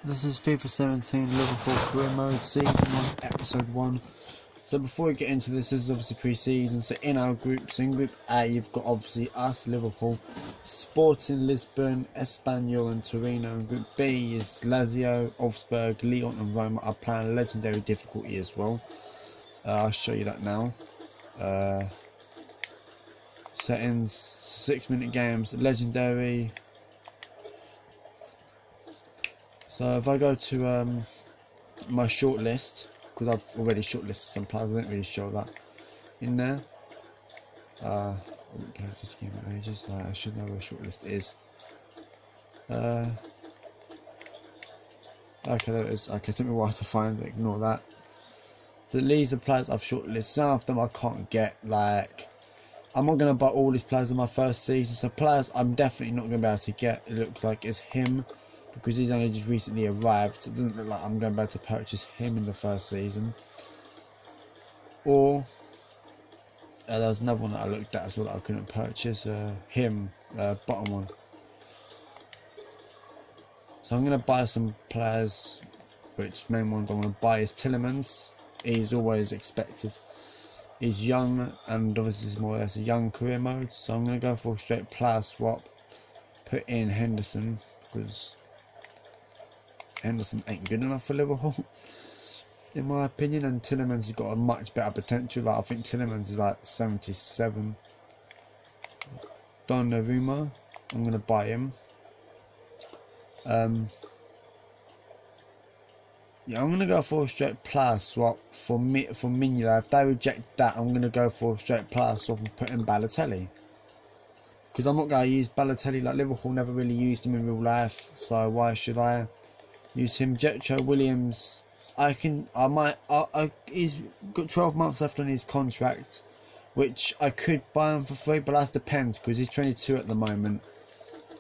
This is FIFA 17 Liverpool Career Mode Season 1 Episode 1. So before we get into this is obviously pre-season. So in our groups, in Group A you've got obviously us, Liverpool, Sporting Lisbon, Espanyol and Torino. And Group B is Lazio, Augsburg, Lyon and Roma are playing legendary difficulty as well. I'll show you that now. Settings, 6-minute games, legendary. So if I go to my shortlist, because I've already shortlisted some players, I didn't really show that in there. I haven't played this game in ages, I should know where shortlist is. Okay, there it is. Okay, it took me a while to find it, ignore that. So these are players I've shortlisted. Some of them I can't get, like, I'm not going to buy all these players in my first season, so players I'm definitely not going to be able to get, it looks like, is him. Because he's only just recently arrived, so it doesn't look like I'm going to be able to purchase him in the first season. Or there was another one that I looked at as well that I couldn't purchase. Him, bottom one. So I'm going to buy some players, which main ones I want to buy is Tielemans. He's always expected. He's young, and obviously it's more or less a young career mode. So I'm going to go for a straight player swap. Put in Henderson, because Henderson ain't good enough for Liverpool, in my opinion, and Tielemans has got a much better potential. Like, I think Tielemans is like 77. Donnarumma, I'm gonna buy him. Yeah, I'm gonna go for a straight player swap for Mignola. If they reject that, I'm gonna go for a straight player swap and put in Balotelli. Because I'm not gonna use Balotelli, like Liverpool never really used him in real life, so why should I use him? Jetro Williams, he's got 12 months left on his contract, which I could buy him for free, but that depends because he's 22 at the moment,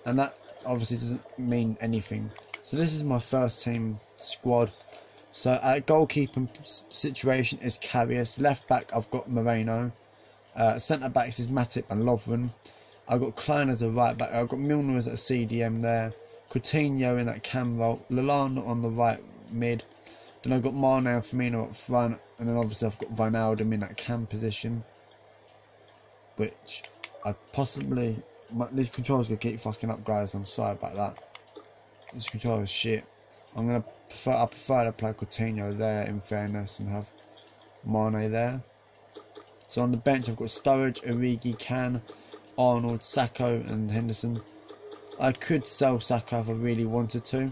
and that obviously doesn't mean anything. So this is my first team squad. So at goalkeeping situation is Karius, left back I've got Moreno, centre backs is Matip and Lovren. I've got Klein as a right back, I've got Milner as a CDM there, Coutinho in that cam role, Lallana on the right mid, then I've got Mane and Firmino up front, and then obviously I've got Wijnaldum in that cam position, which I possibly, these controls gonna keep fucking up, guys, I'm sorry about that. This controller is shit. I prefer to play Coutinho there in fairness and have Mane there. So on the bench I've got Sturridge, Origi, Can, Arnold, Sacco and Henderson. I could sell Sacco if I really wanted to,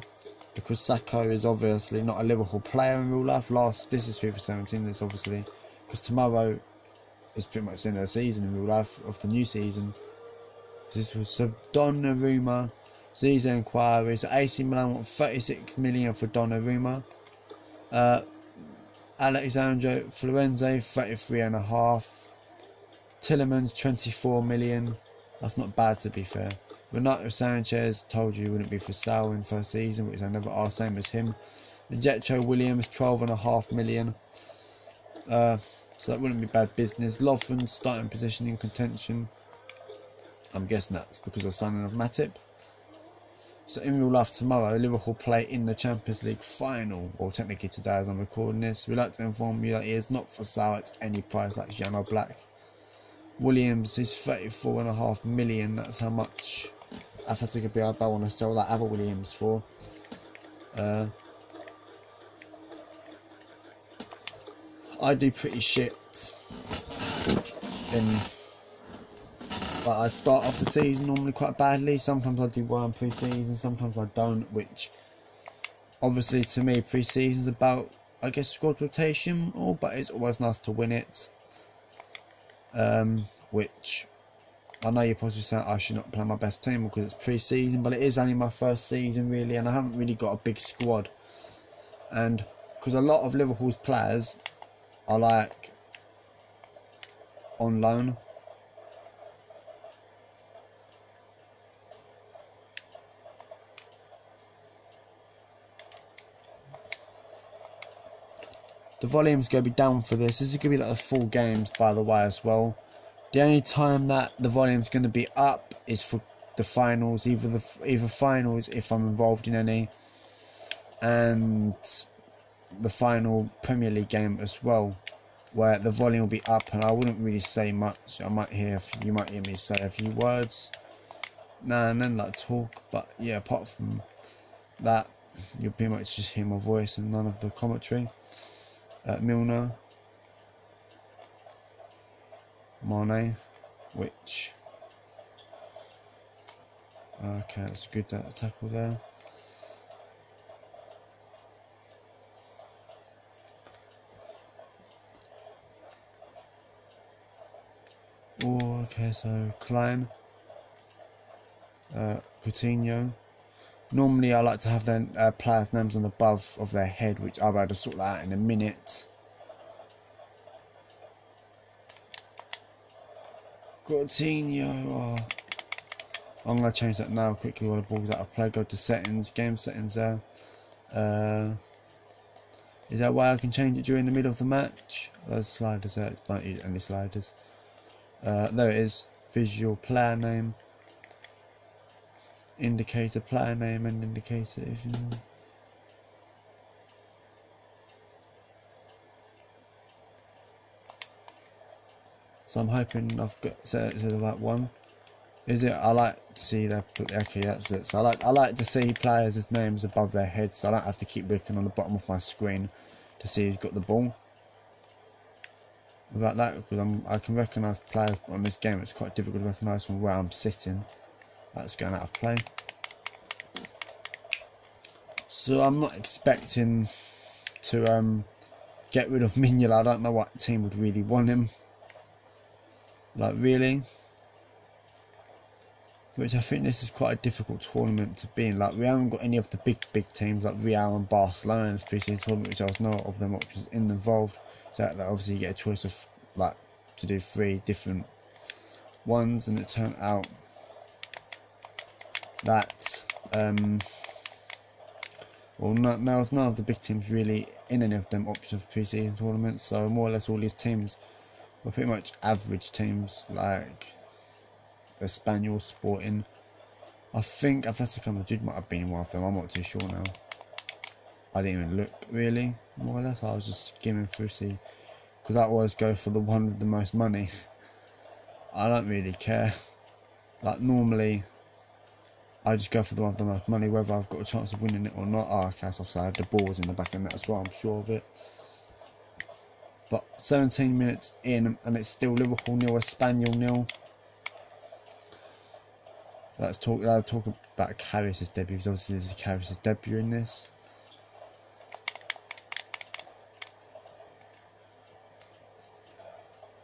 because Sacco is obviously not a Liverpool player in real life. This is FIFA 17, it's obviously, because tomorrow is pretty much the end of the season in real life, of the new season. This was Donnarumma, Zize inquiry. So AC Milan want 36 million for Donnarumma. Alexandre Florenzi 33.5. Tielemans 24 million. That's not bad, to be fair. Renato Sanchez, told you wouldn't be for sale in first season, which I never are, same as him. And Jetro Williams 12.5 million. So that wouldn't be bad business. Lovren's starting position in contention. I'm guessing that's because of signing of Matip. So in real life tomorrow, Liverpool play in the Champions League final. Well, technically today as I'm recording this. We'd like to inform you that he is not for sale at any price. That's Jan Black. Williams is 34.5 million. That's how much Athletic Bilbao want to sell that other Williams for. I do pretty shit in. But I start off the season normally quite badly. Sometimes I do well in pre-season, sometimes I don't, which obviously to me pre-season is about, I guess, squad rotation, but it's always nice to win it. Which I know you're possibly saying I should not play my best team because it's pre-season, but it is only my first season really, and I haven't really got a big squad. And because a lot of Liverpool's players are like on loan. The volume's going to be down for this. This is going to be like the full games, by the way, as well. The only time that the volume's going to be up is for the finals, either finals if I'm involved in any, and the final Premier League game as well, where the volume will be up and I wouldn't really say much. You might hear me say a few words now and then, like talk, but yeah, apart from that, you'll pretty much just hear my voice and none of the commentary. Milner, Mane, which okay, that's a good tackle there. Oh, okay, so Klein, Coutinho. Normally I like to have their players' names on the above of their head, which I'll be able to sort that out in a minute. Coutinho, oh. I'm going to change that now quickly while the ball's out of play. Go to settings, game settings there. Is that why I can change it during the middle of the match? There's sliders there, don't use any sliders. There it is, visual player name, indicator, player name and indicator if you know. So I'm hoping I've got set it to the right one. Is it? I like to see their, okay, that's it. So I like to see players' names above their heads, so I don't have to keep looking on the bottom of my screen to see who's got the ball. About that, because I can recognise players on this game. It's quite difficult to recognise from where I'm sitting. That's going out of play. So I'm not expecting to get rid of Mignola. I don't know what team would really want him. Like really. Which I think this is quite a difficult tournament to be in. Like we haven't got any of the big teams like Real and Barcelona in this pre-season tournament, which I was not of them options involved. So that obviously you get a choice of like to do 3 different ones, and it turned out that well, none of the big teams really in any of them options for pre-season tournaments. So more or less all these teams were pretty much average teams, like Espanyol, Sporting. I think Atletico Madrid might have been one of them. I'm not too sure now. I didn't even look really, more or less. I was just skimming through, see, because I always go for the one with the most money. I don't really care. Like normally, I just go for the one with the most money, whether I've got a chance of winning it or not. Oh, okay, so offside. The ball was in the back of the net as well. I'm sure of it. But 17 minutes in, and it's still Liverpool 0, Espanyol 0. Let's talk about Karius' debut, because obviously this is Karius' debut in this.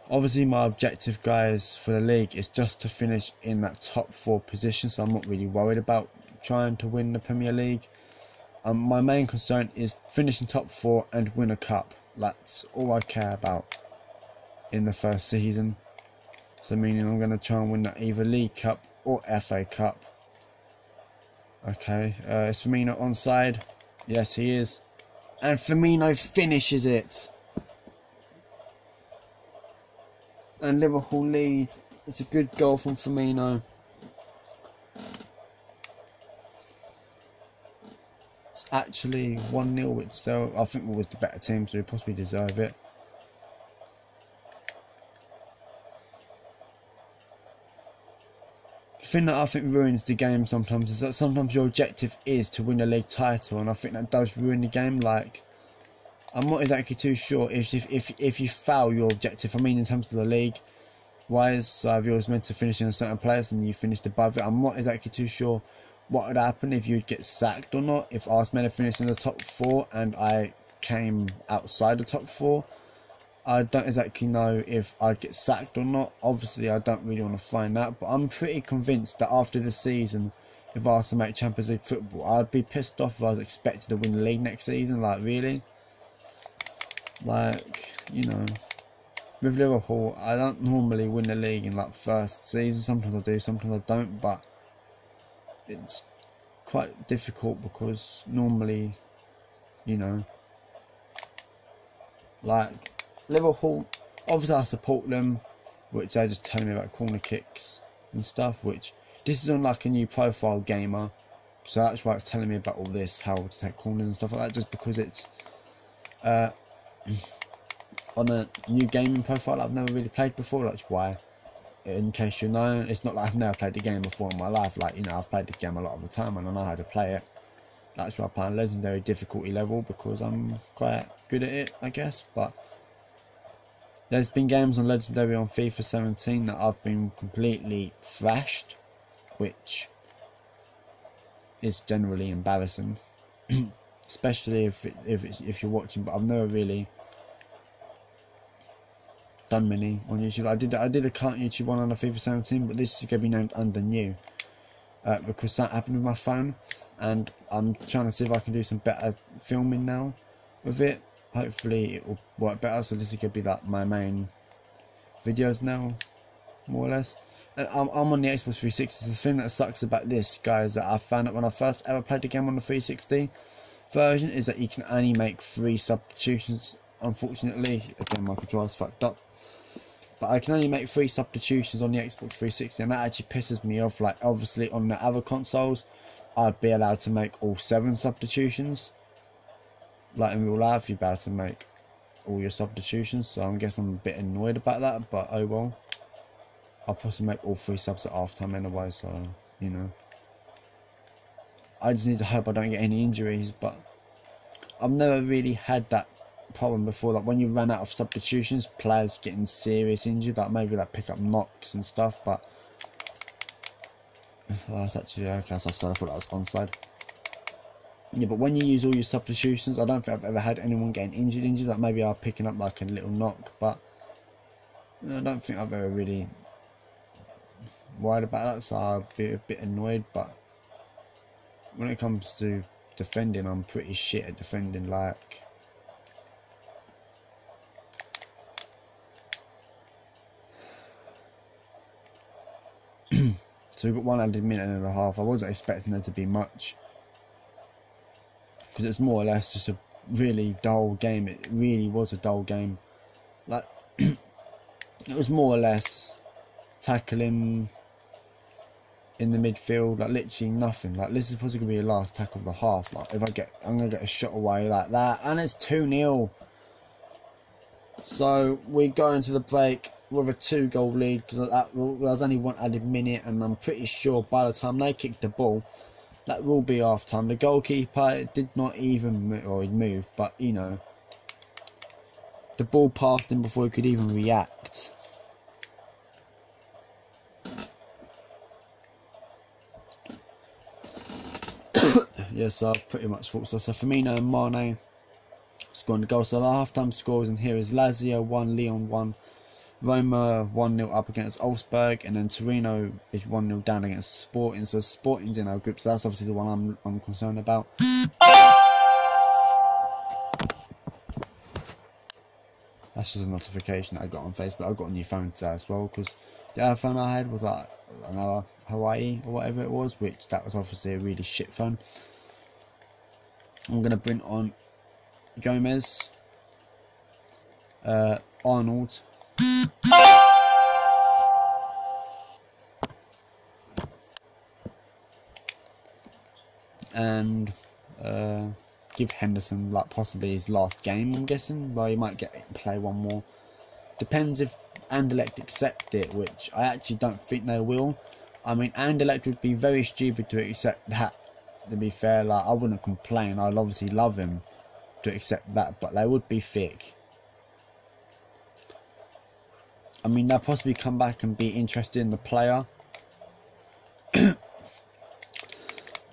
Obviously my objective, guys, for the league is just to finish in that top 4 position, so I'm not really worried about trying to win the Premier League. My main concern is finishing top 4 and win a cup. That's all I care about in the first season. So meaning I'm going to try and win that either League Cup or FA Cup. Okay, is Firmino onside? Yes, he is. And Firmino finishes it. And Liverpool lead. It's a good goal from Firmino. It's actually 1-0, which still, I think we was the better team, so we possibly deserve it. The thing that I think ruins the game sometimes is that sometimes your objective is to win a league title, and I think that does ruin the game. Like, I'm not exactly too sure if you fail your objective. I mean, in terms of the league wise, so if you was meant to finish in a certain place and you finished above it, I'm not exactly too sure what would happen if you'd get sacked or not. If I was meant to finish in the top 4 and I came outside the top 4, I don't exactly know if I'd get sacked or not. Obviously, I don't really want to find out, but I'm pretty convinced that after the season, if I was to make Champions League football, I'd be pissed off if I was expected to win the league next season. Like, really? Like, you know, with Liverpool, I don't normally win the league in like first season. Sometimes I do, sometimes I don't, but it's quite difficult because normally, you know, like Liverpool, obviously I support them, which they're just telling me about corner kicks and stuff, which this is on like a new profile gamer, So that's why it's telling me about all this, how to take corners and stuff like that, just because it's on a new gaming profile I've never really played before. That's why, in case you know, it's not like I've never played the game before in my life. Like, you know, I've played this game a lot of the time and I know how to play it. That's why I play on legendary difficulty level, because I'm quite good at it, I guess. But there's been games on legendary on FIFA 17 that I've been completely thrashed, which is generally embarrassing, especially if you're watching. But I've never really done many on YouTube. I did a current YouTube one on the FIFA 17, but this is going to be named under new, because that happened with my phone, and I'm trying to see if I can do some better filming now with it. Hopefully it will work better. So this is going to be like my main videos now, more or less. And I'm on the Xbox 360. The thing that sucks about this, guys, that I found out when I first ever played the game on the 360 version, is that you can only make 3 substitutions. Unfortunately, again, my controller's fucked up, but I can only make 3 substitutions on the Xbox 360, and that actually pisses me off. Like, obviously on the other consoles I'd be allowed to make all 7 substitutions. Like in real life you'd be able to make all your substitutions, so I guess I'm a bit annoyed about that, but oh well. I'll possibly make all 3 subs at half time anyway, so, you know. I just need to hope I don't get any injuries, but I've never really had that problem before. Like when you run out of substitutions, players getting serious injured, like maybe like pick up knocks and stuff, but well, that's actually okay, that's offside. I thought that was onside. Yeah, but when you use all your substitutions, I don't think I've ever had anyone getting injured. Like maybe I'm picking up like a little knock, but I don't think I've ever really worried about that, so I'll be a bit annoyed. But when it comes to defending, I'm pretty shit at defending. Like, so we've got 1 added minute and a half. I wasn't expecting there to be much, because it's more or less just a really dull game. It really was a dull game. Like, it was more or less tackling in the midfield, like literally nothing. Like, this is probably gonna be the last tackle of the half. Like, if I'm gonna get a shot away like that, and it's 2-0. So we go into the break with a 2-goal lead, because there was only 1 added minute, and I'm pretty sure by the time they kick the ball, that will be half time. The goalkeeper did not even move, or he moved, but you know, the ball passed him before he could even react. Yes, I pretty much thought so. So Firmino and Mane scoring the goal. So the half-time scores in here is Lazio 1, Lyon 1, Roma 1-0 up against Wolfsburg, and then Torino is 1-0 down against Sporting. So Sporting's in our group, so that's obviously the one I'm concerned about. That's just a notification that I got on Facebook. I got a new phone today as well, because the other phone I had was like another Hawaii or whatever it was, which that was obviously a really shit phone. I'm gonna bring on Gomez, Arnold, and give Henderson like possibly his last game, I'm guessing. Well, he might play 1 more. Depends if Anderlecht accept it, which I actually don't think they will. I mean, Anderlecht would be very stupid to accept that, to be fair. Like, I wouldn't complain. I'd obviously love him to accept that, but they would be thick. I mean, they'll possibly come back and be interested in the player, but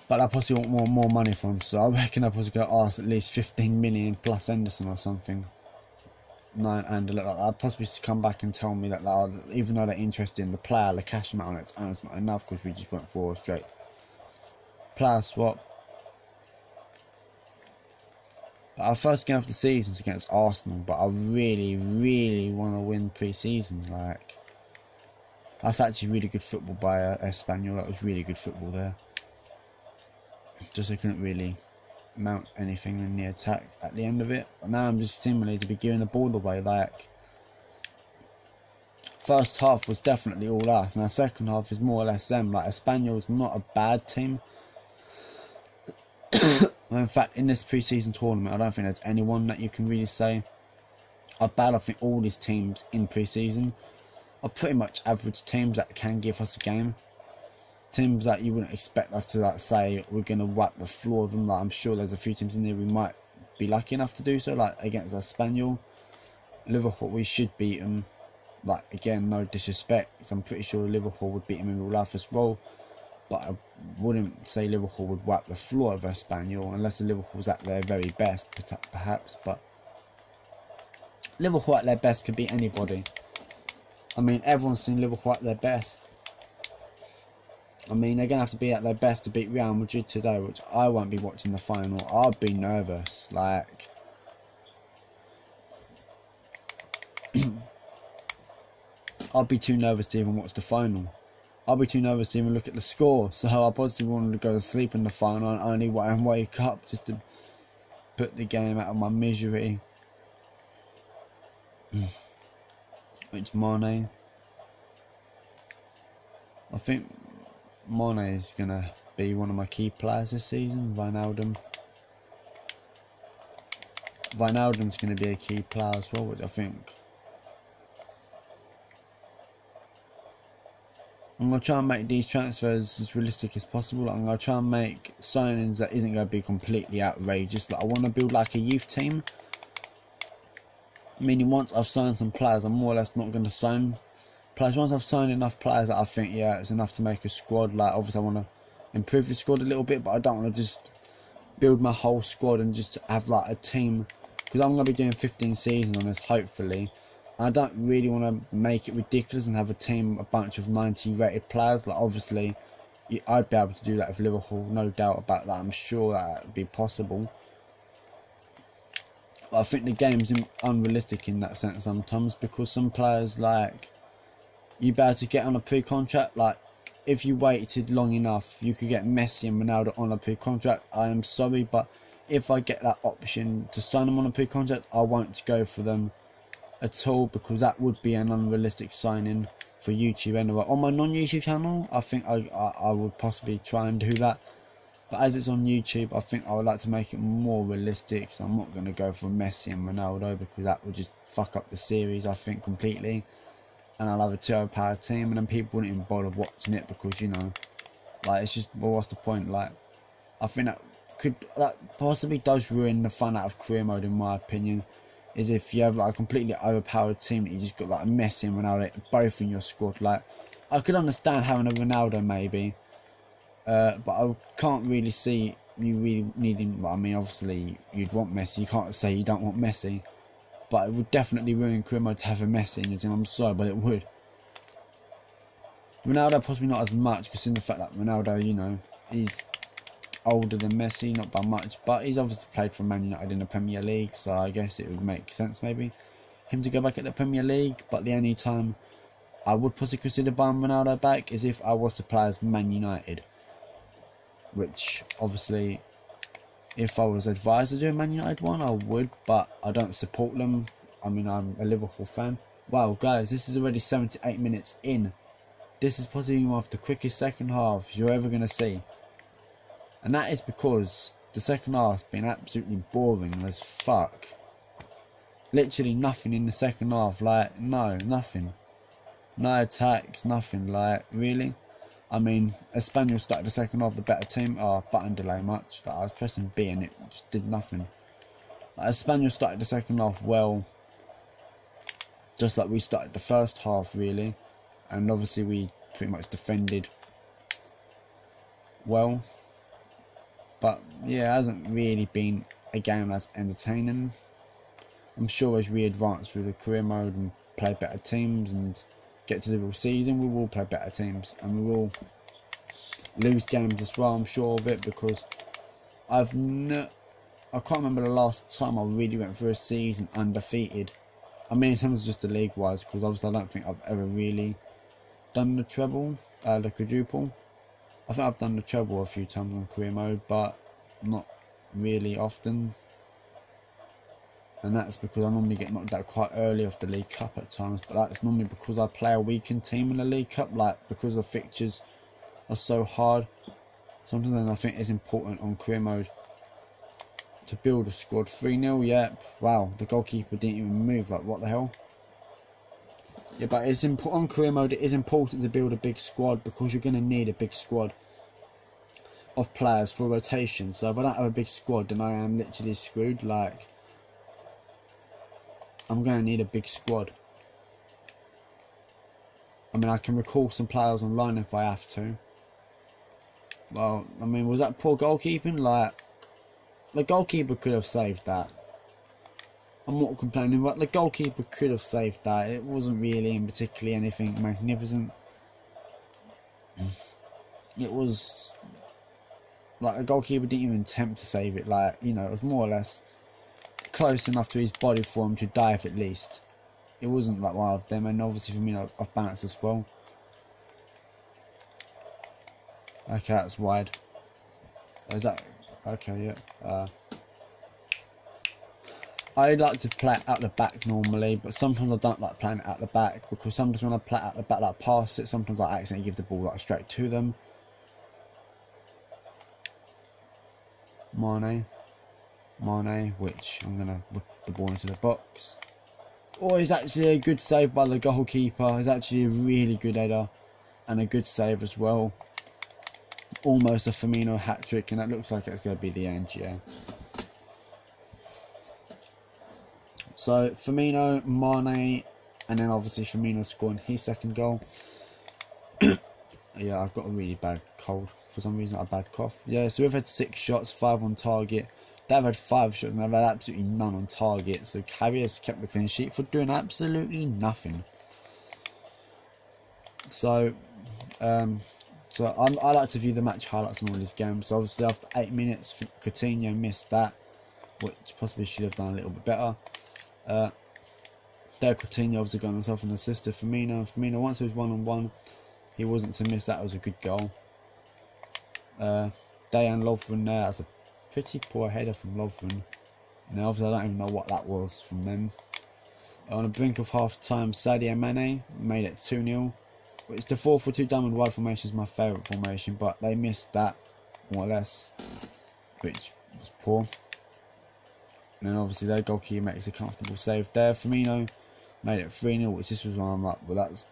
they'll possibly want more money from him. So I reckon they'll possibly go ask at least 15 million plus Henderson or something. No, and they'll possibly come back and tell me that even though they're interested in the player, the cash amount on its own is not enough, because we just went for a straight player swap. But our first game of the season is against Arsenal, but I really, really want to win pre-season. Like, that's actually really good football by Espanyol. That was really good football there. Just they couldn't really mount anything in the attack at the end of it. But now I'm just seemingly to be giving the ball away. Like, first half was definitely all us, and our second half is more or less them. Like, Espanyol is not a bad team, In fact, in this pre-season tournament, I don't think there's anyone that you can really say are bad. I think all these teams in pre-season are pretty much average teams that can give us a game. Teams that you wouldn't expect us to say we're going to wipe the floor of them. Like, I'm sure there's a few teams in there we might be lucky enough to do so, like against Espanyol. Liverpool, we should beat them. Like, again, no disrespect, I'm pretty sure Liverpool would beat them in real life as well, but I wouldn't say Liverpool would wipe the floor of Espanyol unless the Liverpool's at their very best, perhaps. But Liverpool at their best could beat anybody. I mean, everyone's seen Liverpool at their best. I mean, they're going to have to be at their best to beat Real Madrid today, which I won't be watching the final. I'll be nervous. Like, I'll be too nervous to even watch the final. I'll be too nervous to even look at the score. So I positively wanted to go to sleep in the final and only wake up just to put the game out of my misery. Which Mane? I think Mane is going to be one of my key players this season. Wijnaldum's going to be a key player as well, which I think I'm going to try and make these transfers as realistic as possible. I'm going to try and make signings that isn't going to be completely outrageous. Like, I want to build like a youth team. Meaning once I've signed some players, I'm more or less not going to sign players. Once I've signed enough players that I think, yeah, it's enough to make a squad. Like, obviously I want to improve the squad a little bit, but I don't want to just build my whole squad and just have like a team, because I'm going to be doing 15 seasons on this, hopefully. I don't really want to make it ridiculous and have a team, a bunch of 90 rated players. Like, obviously I'd be able to do that with Liverpool, no doubt about that. I'm sure that would be possible. But I think the game's unrealistic in that sense sometimes, because some players, like, you better to get on a pre-contract. Like, if you waited long enough, you could get Messi and Ronaldo on a pre-contract. I am sorry, but if I get that option to sign them on a pre-contract, I won't go for them at all, because that would be an unrealistic signing for YouTube anyway. On my non-YouTube channel, I think I would possibly try and do that. But as it's on YouTube, I think I would like to make it more realistic. So I'm not going to go for Messi and Ronaldo, because that would just fuck up the series, I think, completely. And I'll have a 2 overpowered team, and then people wouldn't even bother watching it, because, you know, like, it's just, well, what's the point? Like, I think that possibly does ruin the fun out of career mode, in my opinion. Is if you have like a completely overpowered team that you just got like Messi and Ronaldo both in your squad. Like, I could understand having a Ronaldo maybe, but I can't really see you really needing. Well, I mean, obviously you'd want Messi. You can't say you don't want Messi, but it would definitely ruin career mode to have a Messi in your team. I'm sorry, but it would. Ronaldo possibly not as much, considering the fact that Ronaldo, you know, he's older than Messi, not by much, but he's obviously played for Man United in the Premier League, so I guess it would make sense maybe him to go back at the Premier League. But the only time I would possibly consider buying Ronaldo back is if I was to play as Man United, which obviously if I was advised to do a Man United one, I would, but I don't support them. I mean, I'm a Liverpool fan. Wow, guys, this is already 78 minutes in. This is possibly one of the quickest second halves you're ever going to see. And that is because the second half's been absolutely boring as fuck. Literally nothing in the second half. Like, no, nothing. No attacks, nothing. Like, really? I mean, Espanyol started the second half the better team. Oh, button delay much. Like, I was pressing B and it just did nothing. Like, Espanyol started the second half well. Just like we started the first half, really. And obviously we pretty much defended well. But yeah, it hasn't really been a game that's entertaining. I'm sure as we advance through the career mode and play better teams and get to the real season, we will play better teams and we will lose games as well. I'm sure of it, because I can't remember the last time I really went through a season undefeated. I mean, in terms of just the league wise, because obviously I don't think I've ever really done the treble, the quadruple. I think I've done the treble a few times on career mode, but not really often. And that's because I normally get knocked out quite early off the League Cup at times. But that's normally because I play a weakened team in the League Cup, like because the fixtures are so hard. Sometimes I think it's important on career mode to build a squad. 3-0, yep. Wow, the goalkeeper didn't even move. Like, what the hell? Yeah, but it's on career mode. It is important to build a big squad because you're going to need a big squad of players for rotation. So if I don't have a big squad, then I am literally screwed. Like, I'm going to need a big squad. I mean, I can recall some players online if I have to. Well, I mean, was that poor goalkeeping? Like, the goalkeeper could have saved that. I'm not complaining, but the goalkeeper could have saved that. It wasn't really in particularly anything magnificent. It was like a goalkeeper didn't even attempt to save it. Like, you know, it was more or less close enough to his body for him to dive at least. It wasn't like one of them, and obviously for me, I was off balance as well. Okay, that's wide. Is that okay? Yeah. I like to play it out the back normally, but sometimes I don't like playing it out the back because sometimes when I play it out the back, like pass it, sometimes I accidentally give the ball like straight to them. Mane, which I'm gonna whip the ball into the box. Oh, it's actually a good save by the goalkeeper. It's actually a really good header and a good save as well. Almost a Firmino hat-trick, and it looks like it's going to be the end, yeah. So, Firmino, Mane, and then obviously Firmino scoring his second goal. Yeah, I've got a really bad cold. For some reason, a bad cough. Yeah, so we've had 6 shots, 5 on target. They've had 5 shots, and they've had absolutely none on target. So, Carrier's kept the clean sheet for doing absolutely nothing. So, I like to view the match highlights on all these games. So obviously after 8 minutes, Coutinho missed that, which possibly should have done a little bit better. There Coutinho obviously got himself an assist to Firmino. Once it was 1-on-1, he wasn't to miss. That was a good goal. Dejan Lovren there, that's a pretty poor header from Lovren. Now obviously I don't even know what that was from them. On the brink of half time, Sadio Mane made it 2-0. It's the 4-4-2 diamond wide formation is my favourite formation, but they missed that more or less, which was poor. And then obviously their goalkeeper makes a comfortable save there. Firmino made it 3-0, which this was one I'm like, well, that's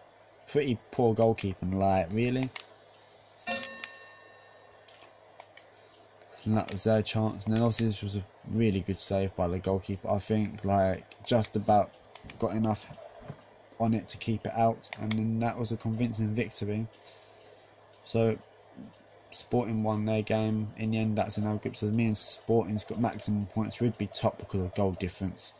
pretty poor goalkeeping, like, really. And that was their chance. And then obviously this was a really good save by the goalkeeper. I think, like, just about got enough on it to keep it out, and then that was a convincing victory. So Sporting won their game in the end. That's another group, so me and Sporting's got maximum points. We'd be top because of goal difference.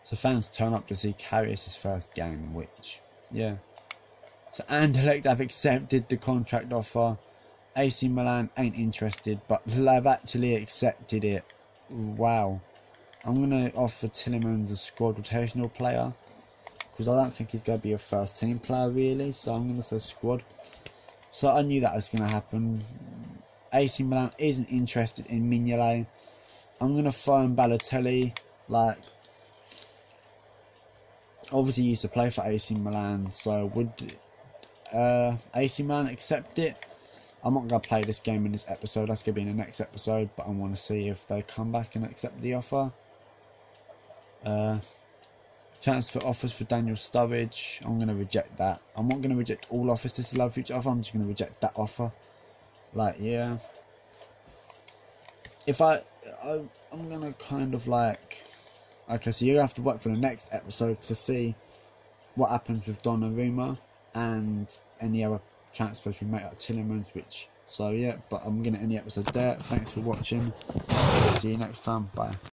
So fans turn up to see Karius' first game, which, yeah. So Anderlecht have accepted the contract offer. AC Milan ain't interested, but they've actually accepted it. Wow. I'm going to offer Tillemans a squad rotational player, because I don't think he's going to be a first team player really, so I'm going to say squad. So I knew that was going to happen. AC Milan isn't interested in Mignolet. I'm going to throw in Balotelli. Like, obviously he used to play for AC Milan, so would AC Milan accept it? I'm not going to play this game in this episode, that's going to be in the next episode, but I want to see if they come back and accept the offer. Transfer offers for Daniel Sturridge. I'm going to reject that. I'm not going to reject all offers to Slav Future offer. I'm just going to reject that offer. Like, yeah. If I'm going to kind of like... Okay, so you have to wait for the next episode to see what happens with Donnarumma and any other transfers we make at Tillemans, which... So, yeah, but I'm going to end the episode there. Thanks for watching. See you next time. Bye.